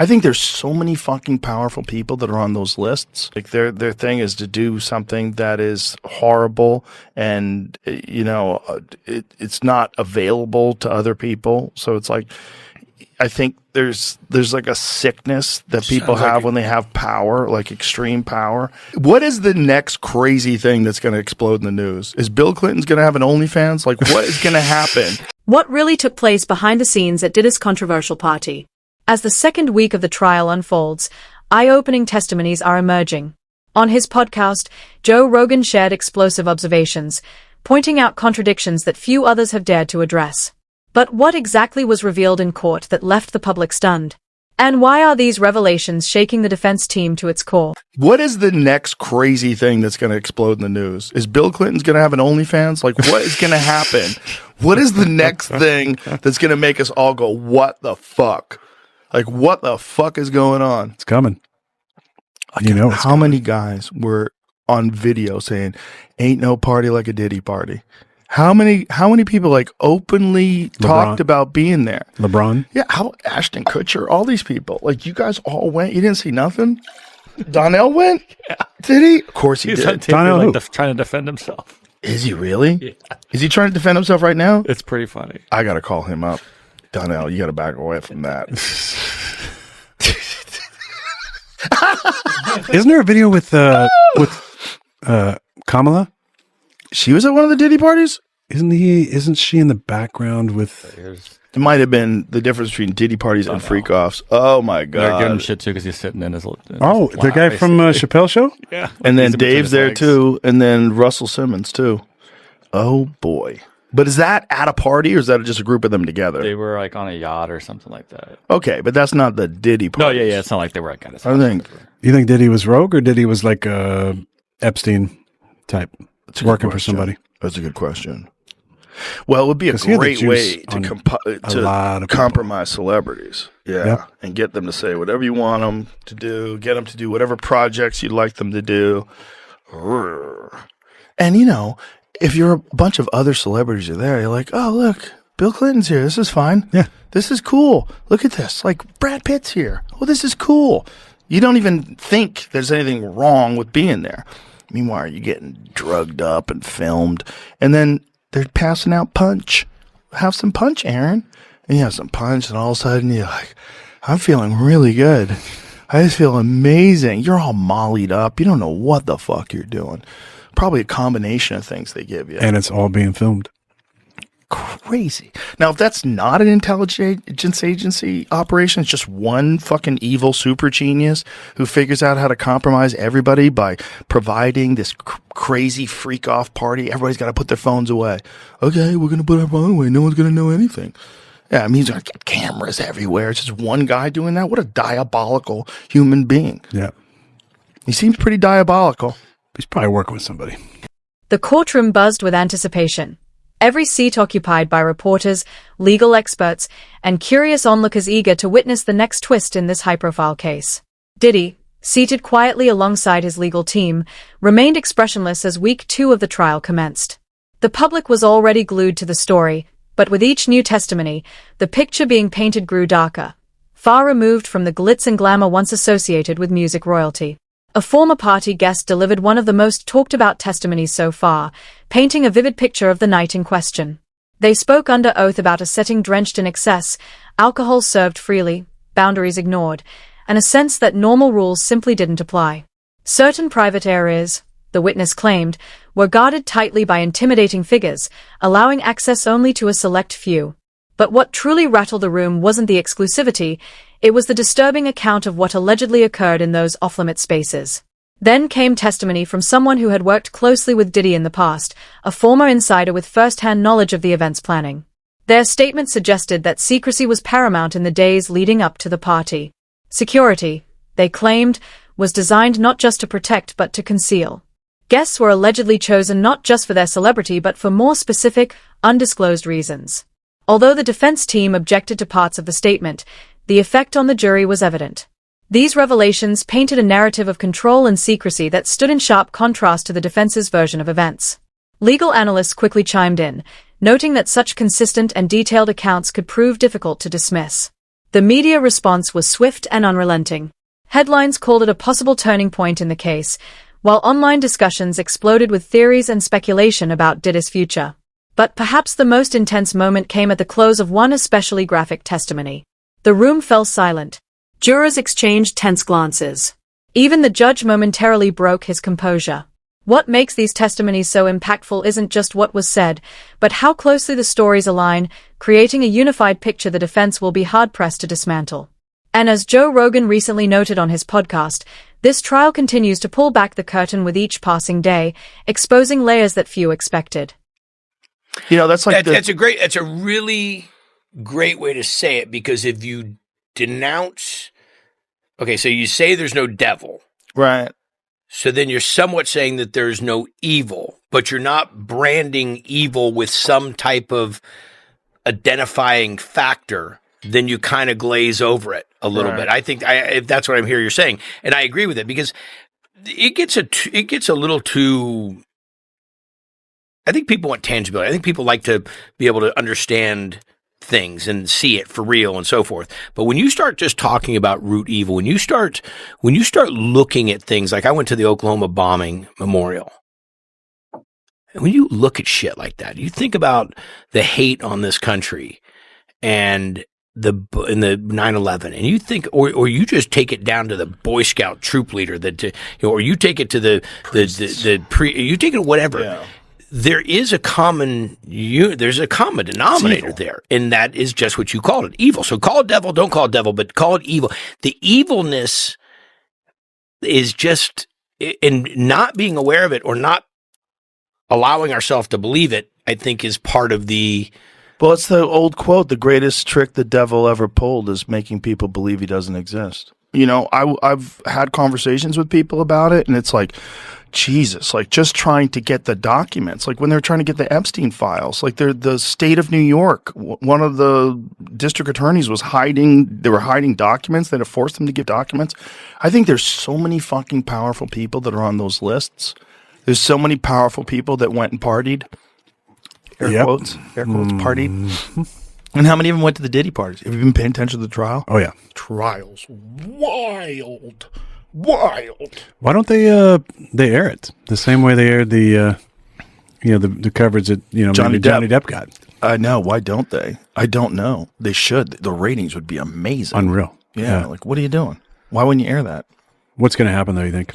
I think there's so many fucking powerful people that are on those lists. Like their thing is to do something that is horrible, and it's not available to other people. So it's like, I think there's like a sickness that people have when they have power, like extreme power. What is the next crazy thing that's going to explode in the news? Is Bill Clinton's going to have an OnlyFans? Like, what is going to happen? What really took place behind the scenes at Diddy's controversial party? As the second week of the trial unfolds, eye-opening testimonies are emerging. On his podcast, Joe Rogan shared explosive observations, pointing out contradictions that few others have dared to address. But what exactly was revealed in court that left the public stunned? And why are these revelations shaking the defense team to its core? What is the next crazy thing that's going to explode in the news? Is Bill Clinton's going to have an OnlyFans? Like, what is going to happen? What is the next thing that's going to make us all go, what the fuck? Like, what the fuck is going on? It's coming. How many guys were on video saying, ain't no party like a Diddy party? How many people like openly talked about being there? LeBron? Yeah, how Ashton Kutcher, all these people. Like, you guys all went. You didn't see nothing? Donnell went? Yeah. Did he? Of course he did. Donnell trying to defend himself. Is he really? Yeah. Is he trying to defend himself right now? It's pretty funny. I got to call him up. Donnell, you got to back away from that. Isn't there a video with Kamala? She was at one of the Diddy parties? Isn't she in the background with... It might have been the difference between Diddy parties and freak-offs. Oh, my God. They're giving him shit, too, because he's sitting in his... the guy from Chappelle Show? Yeah. And then Dave's there, too. And then Russell Simmons, too. Oh, boy. But is that at a party, or is that just a group of them together? They were, like, on a yacht or something like that. Okay, but that's not the Diddy party. No, yeah. It's not like they were kind of... I think... You think Diddy was rogue, or Diddy was like a Epstein type? Working for somebody. That's a good question. Well, it would be a great way to compromise celebrities. Yeah. And get them to say whatever you want them to do, get them to do whatever projects you'd like them to do. And, if you're a bunch of other celebrities are there, you're like, oh, look, Bill Clinton's here. This is fine. Yeah. This is cool. Look at this. Like, Brad Pitt's here. Oh, this is cool. You don't even think there's anything wrong with being there. Meanwhile, you're getting drugged up and filmed. And then they're passing out punch. Have some punch, Aaron. And you have some punch, and all of a sudden you're like, I'm feeling really good. I just feel amazing. You're all mollied up. You don't know what the fuck you're doing. Probably a combination of things they give you. And it's all being filmed. Crazy. Now, if that's not an intelligence agency operation, it's just one fucking evil super genius who figures out how to compromise everybody by providing this crazy freak off party. Everybody's got to put their phones away. Okay, we're going to put our phone away. No one's going to know anything. Yeah, I mean, he's going to get cameras everywhere. It's just one guy doing that. What a diabolical human being. Yeah. He seems pretty diabolical. He's probably working with somebody. The courtroom buzzed with anticipation. Every seat occupied by reporters, legal experts, and curious onlookers eager to witness the next twist in this high-profile case. Diddy, seated quietly alongside his legal team, remained expressionless as week 2 of the trial commenced. The public was already glued to the story, but with each new testimony, the picture being painted grew darker, far removed from the glitz and glamour once associated with music royalty. A former party guest delivered one of the most talked-about testimonies so far, painting a vivid picture of the night in question. They spoke under oath about a setting drenched in excess, alcohol served freely, boundaries ignored, and a sense that normal rules simply didn't apply. Certain private areas, the witness claimed, were guarded tightly by intimidating figures, allowing access only to a select few. But what truly rattled the room wasn't the exclusivity, it was the disturbing account of what allegedly occurred in those off-limit spaces. Then came testimony from someone who had worked closely with Diddy in the past, a former insider with first-hand knowledge of the event's planning. Their statement suggested that secrecy was paramount in the days leading up to the party. Security, they claimed, was designed not just to protect but to conceal. Guests were allegedly chosen not just for their celebrity but for more specific, undisclosed reasons. Although the defense team objected to parts of the statement, the effect on the jury was evident. These revelations painted a narrative of control and secrecy that stood in sharp contrast to the defense's version of events. Legal analysts quickly chimed in, noting that such consistent and detailed accounts could prove difficult to dismiss. The media response was swift and unrelenting. Headlines called it a possible turning point in the case, while online discussions exploded with theories and speculation about Diddy's future. But perhaps the most intense moment came at the close of one especially graphic testimony. The room fell silent. Jurors exchanged tense glances. Even the judge momentarily broke his composure. What makes these testimonies so impactful isn't just what was said, but how closely the stories align, creating a unified picture the defense will be hard-pressed to dismantle. And as Joe Rogan recently noted on his podcast, this trial continues to pull back the curtain with each passing day, exposing layers that few expected. That's like that's a really great way to say it, because if you denounce, okay, so you say there's no devil, right? So then you're somewhat saying that there's no evil, but you're not branding evil with some type of identifying factor. Then you kind of glaze over it a little bit. I think if that's what I'm hearing you're saying, and I agree with it, because it gets a little too. I think people want tangibility. I think people like to be able to understand things and see it for real and so forth. But when you start just talking about root evil, when you start looking at things like I went to the Oklahoma bombing memorial. And when you look at shit like that, you think about the hate on this country and the 9/11, and you think, or you just take it down to the Boy Scout troop leader or you take it to you take it whatever. Yeah. There is a common denominator there, and that is just what you called it, evil. So call it devil, don't call it devil, but call it evil. The evilness is just in not being aware of it or not allowing ourselves to believe it, I think is part of the. Well, it's the old quote, the greatest trick the devil ever pulled is making people believe he doesn't exist. I've had conversations with people about it, and it's like, Jesus, like just trying to get the documents, like when they're trying to get the Epstein files, like the state of New York, one of the district attorneys they were hiding documents, they'd have forced them to give documents. I think there's so many fucking powerful people that are on those lists. There's so many powerful people that went and partied. Air quotes, partied. And how many of them went to the Diddy parties? Have you been paying attention to the trial? Oh, yeah. Trials. Wild. Why don't they air it the same way they aired the coverage that Johnny Depp got? I know. Why don't they? I don't know. They should. The ratings would be amazing. Unreal. Yeah. Like, what are you doing? Why wouldn't you air that? What's going to happen though, you think?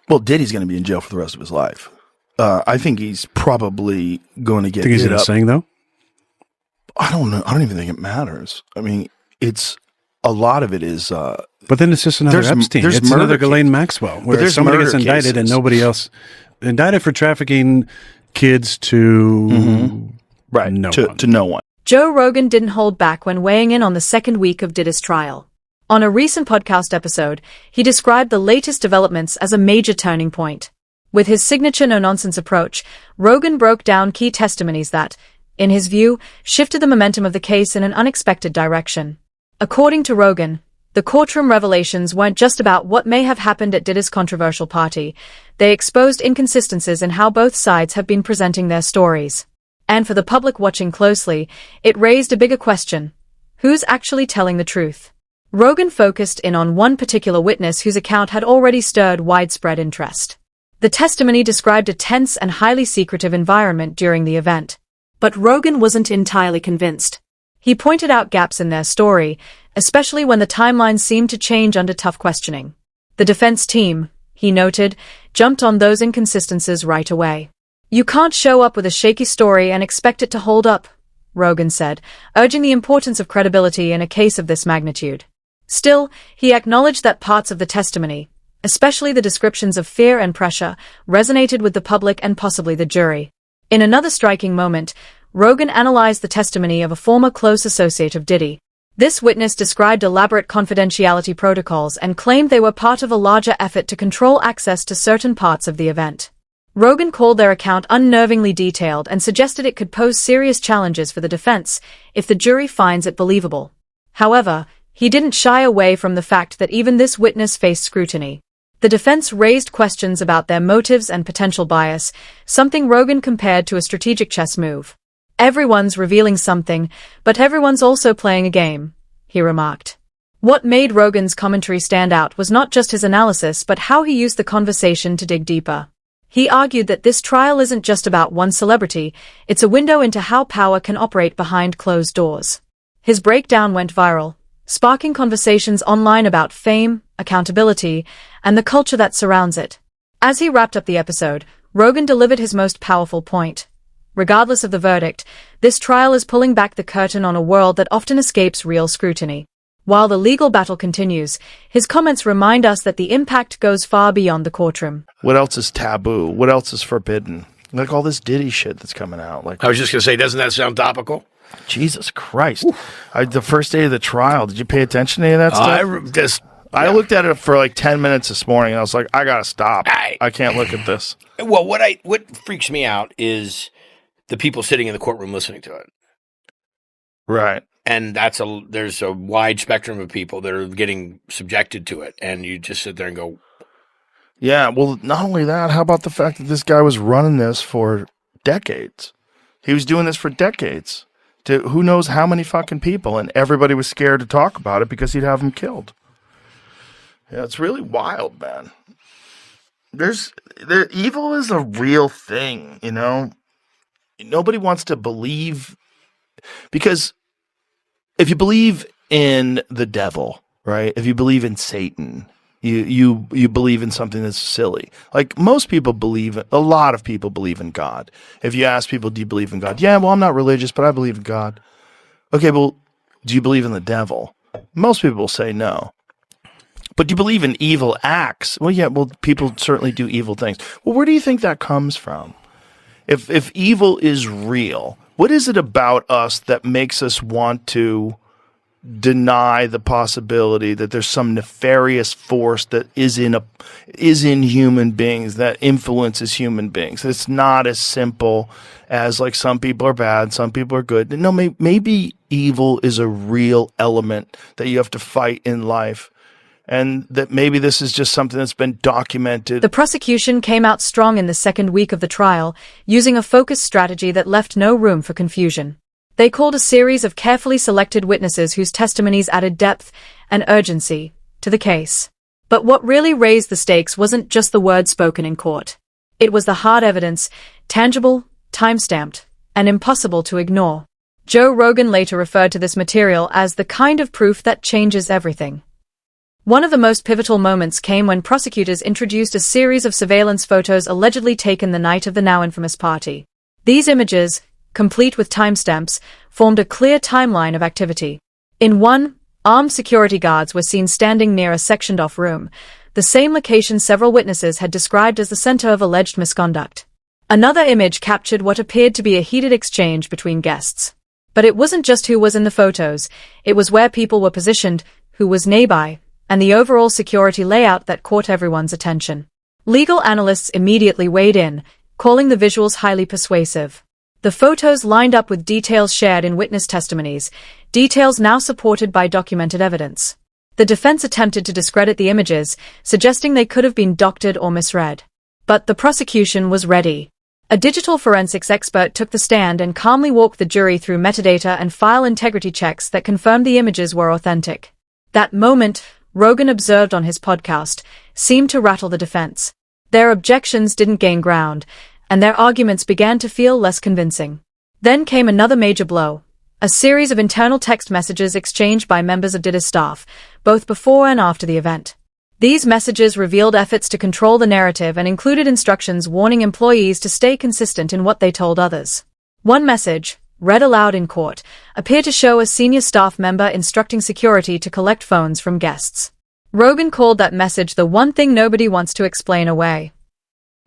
Well, Diddy's going to be in jail for the rest of his life. I think he's probably going to get. Think he's going to sing though? I don't know. I don't even think it matters. I mean, a lot of it is. But then it's just another Epstein. It's another Ghislaine Maxwell, where somebody gets indicted cases. And nobody else indicted for trafficking kids to no one. Joe Rogan didn't hold back when weighing in on the second week of Diddy's trial. On a recent podcast episode, he described the latest developments as a major turning point. With his signature no-nonsense approach, Rogan broke down key testimonies that, in his view, shifted the momentum of the case in an unexpected direction. According to Rogan, the courtroom revelations weren't just about what may have happened at Diddy's controversial party. They exposed inconsistencies in how both sides have been presenting their stories. And for the public watching closely, it raised a bigger question. Who's actually telling the truth? Rogan focused in on one particular witness whose account had already stirred widespread interest. The testimony described a tense and highly secretive environment during the event. But Rogan wasn't entirely convinced. He pointed out gaps in their story, especially when the timelines seemed to change under tough questioning. The defense team, he noted, jumped on those inconsistencies right away. You can't show up with a shaky story and expect it to hold up, Rogan said, urging the importance of credibility in a case of this magnitude. Still, he acknowledged that parts of the testimony, especially the descriptions of fear and pressure, resonated with the public and possibly the jury. In another striking moment, Rogan analyzed the testimony of a former close associate of Diddy. This witness described elaborate confidentiality protocols and claimed they were part of a larger effort to control access to certain parts of the event. Rogan called their account unnervingly detailed and suggested it could pose serious challenges for the defense if the jury finds it believable. However, he didn't shy away from the fact that even this witness faced scrutiny. The defense raised questions about their motives and potential bias, something Rogan compared to a strategic chess move. Everyone's revealing something, but everyone's also playing a game, he remarked. What made Rogan's commentary stand out was not just his analysis but how he used the conversation to dig deeper. He argued that this trial isn't just about one celebrity, it's a window into how power can operate behind closed doors. His breakdown went viral, sparking conversations online about fame, accountability, and the culture that surrounds it. As he wrapped up the episode, Rogan delivered his most powerful point. Regardless of the verdict, this trial is pulling back the curtain on a world that often escapes real scrutiny. While the legal battle continues, his comments remind us that the impact goes far beyond the courtroom. What else is taboo? What else is forbidden? Like all this Diddy shit that's coming out. Like I was just going to say, doesn't that sound topical? Jesus Christ. The first day of the trial, did you pay attention to any of that stuff? I looked at it for like 10 minutes this morning, and I was like, I got to stop. I can't look at this. Well, what freaks me out is the people sitting in the courtroom listening to it. Right. And there's a wide spectrum of people that are getting subjected to it, and you just sit there and go, yeah, well, not only that, how about the fact that this guy was running this for decades? He was doing this for decades to who knows how many fucking people, and everybody was scared to talk about it because he'd have them killed. Yeah, it's really wild, man. Evil is a real thing, you know? Nobody wants to believe, because if you believe in the devil, right? If you believe in Satan, you believe in something that's silly. Like most people a lot of people believe in God. If you ask people, do you believe in God? Yeah, well, I'm not religious, but I believe in God. Okay, well, do you believe in the devil? Most people will say no. But do you believe in evil acts? Well, yeah, well, people certainly do evil things. Well, where do you think that comes from? If evil is real, what is it about us that makes us want to deny the possibility that there's some nefarious force that is in human beings, that influences human beings? It's not as simple as like some people are bad, some people are good. No, maybe evil is a real element that you have to fight in life. And that maybe this is just something that's been documented. The prosecution came out strong in the second week of the trial, using a focused strategy that left no room for confusion. They called a series of carefully selected witnesses whose testimonies added depth and urgency to the case. But what really raised the stakes wasn't just the words spoken in court. It was the hard evidence, tangible, time-stamped, and impossible to ignore. Joe Rogan later referred to this material as the kind of proof that changes everything. One of the most pivotal moments came when prosecutors introduced a series of surveillance photos allegedly taken the night of the now infamous party. These images, complete with timestamps, formed a clear timeline of activity. In one, armed security guards were seen standing near a sectioned-off room, the same location several witnesses had described as the center of alleged misconduct. Another image captured what appeared to be a heated exchange between guests. But it wasn't just who was in the photos, it was where people were positioned, who was nearby, and the overall security layout that caught everyone's attention. Legal analysts immediately weighed in, calling the visuals highly persuasive. The photos lined up with details shared in witness testimonies, details now supported by documented evidence. The defense attempted to discredit the images, suggesting they could have been doctored or misread. But the prosecution was ready. A digital forensics expert took the stand and calmly walked the jury through metadata and file integrity checks that confirmed the images were authentic. That moment, Rogan observed on his podcast, seemed to rattle the defense. Their objections didn't gain ground, and their arguments began to feel less convincing. Then came another major blow, a series of internal text messages exchanged by members of Diddy's staff, both before and after the event. These messages revealed efforts to control the narrative and included instructions warning employees to stay consistent in what they told others. One message, read aloud in court, appeared to show a senior staff member instructing security to collect phones from guests. Rogan called that message the one thing nobody wants to explain away.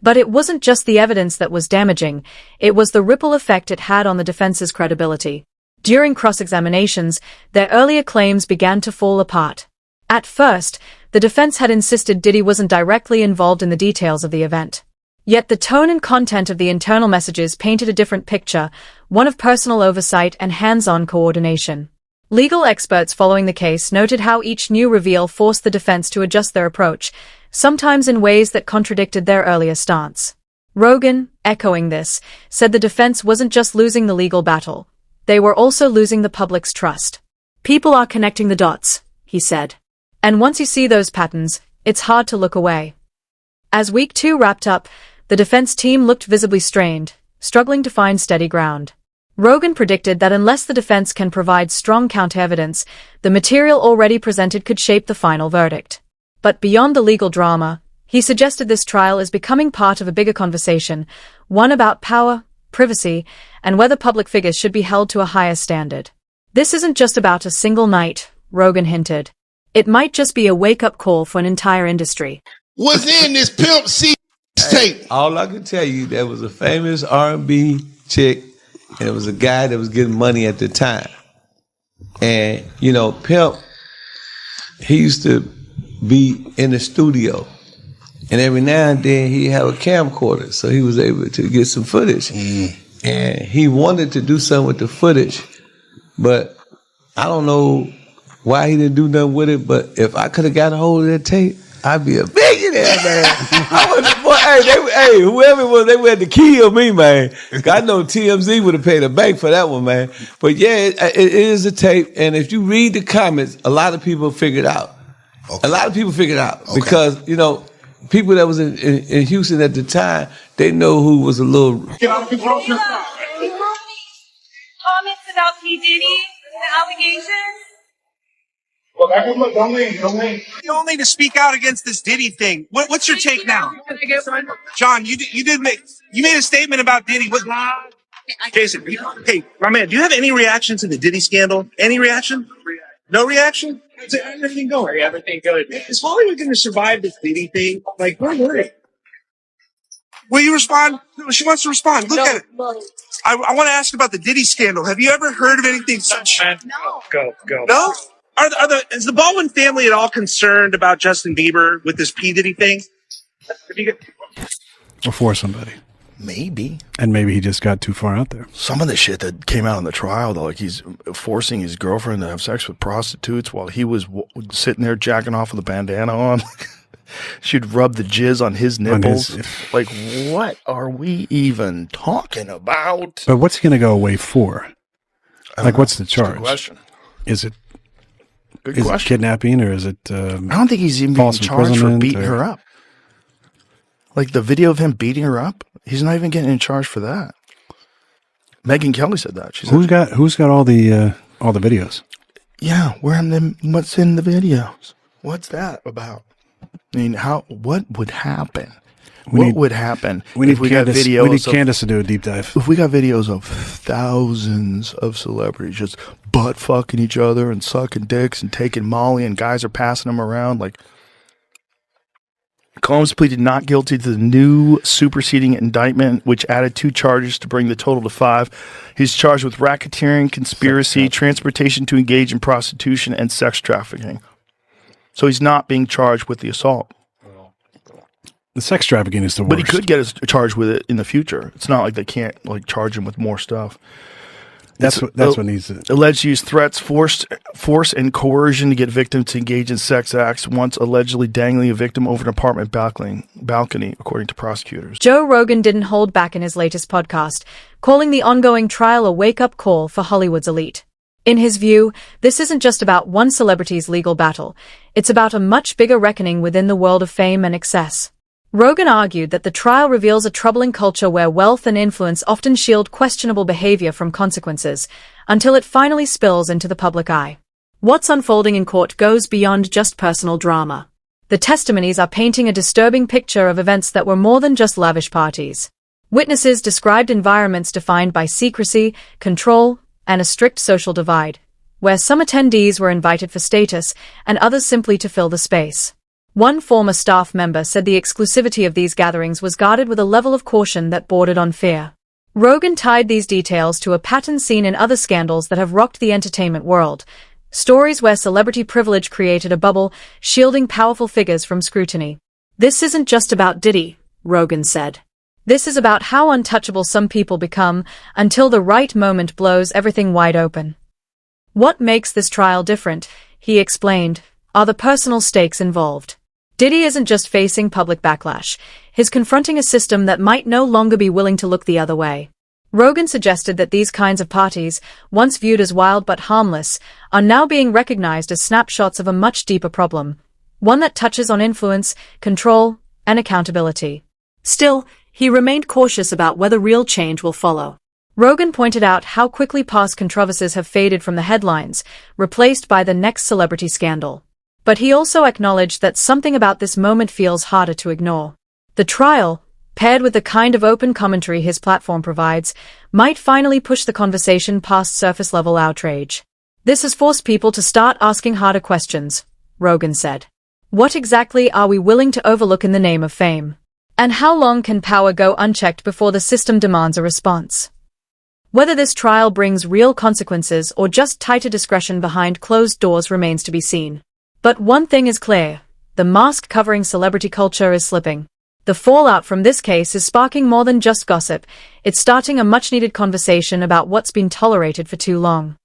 But it wasn't just the evidence that was damaging, it was the ripple effect it had on the defense's credibility. During cross-examinations, their earlier claims began to fall apart. At first, the defense had insisted Diddy wasn't directly involved in the details of the event. Yet the tone and content of the internal messages painted a different picture, one of personal oversight and hands-on coordination. Legal experts following the case noted how each new reveal forced the defense to adjust their approach, sometimes in ways that contradicted their earlier stance. Rogan, echoing this, said the defense wasn't just losing the legal battle, they were also losing the public's trust. People are connecting the dots, he said. And once you see those patterns, it's hard to look away. As week 2 wrapped up, the defense team looked visibly strained, struggling to find steady ground. Rogan predicted that unless the defense can provide strong counter-evidence, the material already presented could shape the final verdict. But beyond the legal drama, he suggested this trial is becoming part of a bigger conversation, one about power, privacy, and whether public figures should be held to a higher standard. This isn't just about a single night, Rogan hinted. It might just be a wake-up call for an entire industry. What's in this Pimp C tape? All I can tell you, there was a famous R&B chick, and it was a guy that was getting money at the time. And, you know, Pimp, he used to be in the studio. And every now and then he'd have a camcorder, so he was able to get some footage. And he wanted to do something with the footage, but I don't know why he didn't do nothing with it, but if I could have got a hold of that tape, I'd be a billionaire, man. Whoever it was, they had to kill me, man. I know TMZ would have paid a bank for that one, man. But yeah, it is a tape, and if you read the comments, a lot of people figured out. Okay. A lot of people figured out because, you know, people that was in Houston at the time, they know who was a little... Comments about P. Diddy, the allegations? You only to speak out against this Diddy thing. What's your take now? John, you made a statement about Diddy. What? Jason, hey, my man, do you have any reaction to the Diddy scandal? Any reaction? No reaction? How's everything going? Everything good. Is Hollywood going to survive this Diddy thing? Like, we're worried. Will you respond? No, she wants to respond. Look at it. I want to ask about the Diddy scandal. Have you ever heard of anything such? No. Go. No? Is the Baldwin family at all concerned about Justin Bieber with this P. Diddy thing? Or for somebody. Maybe. And maybe he just got too far out there. Some of the shit that came out in the trial, though, like he's forcing his girlfriend to have sex with prostitutes while he was sitting there jacking off with a bandana on. She'd rub the jizz on his nipples. Like, what are we even talking about? But what's he going to go away for? Like, what's the charge? Good question. Is it Good question. It kidnapping or is it I don't think he's even being charged for beating her up. Like the video of him beating her up, he's not even getting in charge for that. Megyn Kelly said that. Who's got all the videos? Yeah, what's in the videos? What's that about? I mean, what would happen? What would happen if we got videos? We need Candace to do a deep dive. If we got videos of thousands of celebrities just butt fucking each other and sucking dicks and taking Molly and guys are passing them around, like Combs pleaded not guilty to the new superseding indictment, which added 2 charges to bring the total to 5. He's charged with racketeering, conspiracy, transportation to engage in prostitution, and sex trafficking. So he's not being charged with the assault. The sex trafficking is the worst. But he could get charged with it in the future. It's not like they can't like charge him with more stuff. That's what needs to... Alleged to use threats, force, and coercion to get victims to engage in sex acts, once allegedly dangling a victim over an apartment balcony, according to prosecutors. Joe Rogan didn't hold back in his latest podcast, calling the ongoing trial a wake-up call for Hollywood's elite. In his view, this isn't just about one celebrity's legal battle. It's about a much bigger reckoning within the world of fame and excess. Rogan argued that the trial reveals a troubling culture where wealth and influence often shield questionable behavior from consequences, until it finally spills into the public eye. What's unfolding in court goes beyond just personal drama. The testimonies are painting a disturbing picture of events that were more than just lavish parties. Witnesses described environments defined by secrecy, control, and a strict social divide, where some attendees were invited for status and others simply to fill the space. One former staff member said the exclusivity of these gatherings was guarded with a level of caution that bordered on fear. Rogan tied these details to a pattern seen in other scandals that have rocked the entertainment world, stories where celebrity privilege created a bubble, shielding powerful figures from scrutiny. This isn't just about Diddy, Rogan said. This is about how untouchable some people become until the right moment blows everything wide open. What makes this trial different, he explained, are the personal stakes involved. Diddy isn't just facing public backlash, he's confronting a system that might no longer be willing to look the other way. Rogan suggested that these kinds of parties, once viewed as wild but harmless, are now being recognized as snapshots of a much deeper problem, one that touches on influence, control, and accountability. Still, he remained cautious about whether real change will follow. Rogan pointed out how quickly past controversies have faded from the headlines, replaced by the next celebrity scandal. But he also acknowledged that something about this moment feels harder to ignore. The trial, paired with the kind of open commentary his platform provides, might finally push the conversation past surface-level outrage. This has forced people to start asking harder questions, Rogan said. What exactly are we willing to overlook in the name of fame? And how long can power go unchecked before the system demands a response? Whether this trial brings real consequences or just tighter discretion behind closed doors remains to be seen. But one thing is clear, the mask covering celebrity culture is slipping. The fallout from this case is sparking more than just gossip, it's starting a much-needed conversation about what's been tolerated for too long.